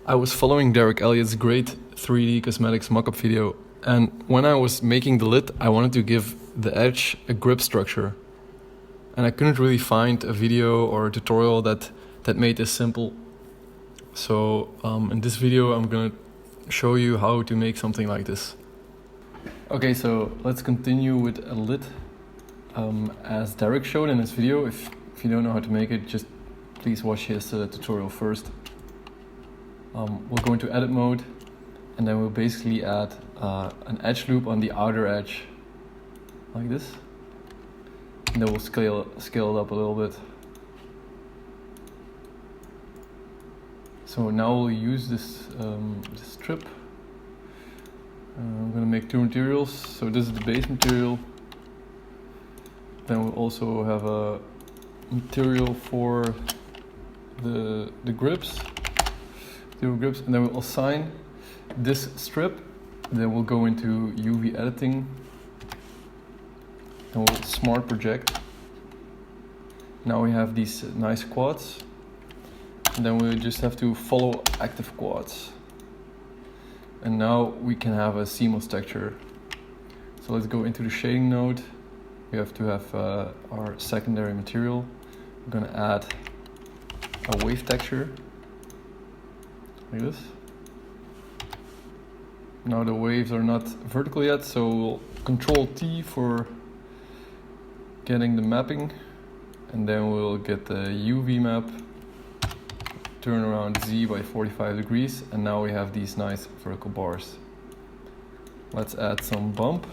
I was following Derek Elliott's great 3D cosmetics mockup video, and when I was making the lid, I wanted to give the edge a grip structure. And I couldn't really find a video or a tutorial that made this simple. So in this video, I'm gonna show you how to make something like this. Okay, so let's continue with a lid. As Derek showed in his video, if you don't know how to make it, just please watch his tutorial first. We'll go into edit mode, and then we'll basically add an edge loop on the outer edge, like this. And then we'll scale it up a little bit. So now we'll use this strip. I'm gonna make two materials. So this is the base material. Then we'll also have a material for the grips, and then we'll assign this strip. Then we'll go into UV editing, and we'll smart project. Now we have these nice quads, and then we just have to follow active quads. And now we can have a seamless texture. So let's go into the shading node. We have to have our secondary material. We're gonna add a wave texture, like this. Now the waves are not vertical yet, so we'll Control T for getting the mapping, and then we'll get the UV map, turn around Z by 45 degrees, and now we have these nice vertical bars. Let's add some bump.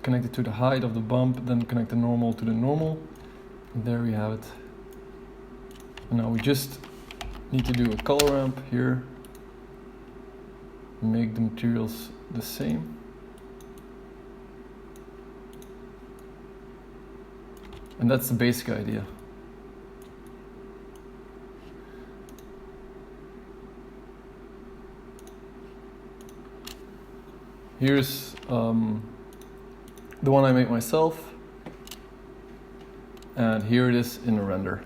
Connect it to the height of the bump, then connect the normal to the normal. And there we have it. And now we just need to do a color ramp here. Make the materials the same. And that's the basic idea. Here's the one I made myself, and here it is in the render.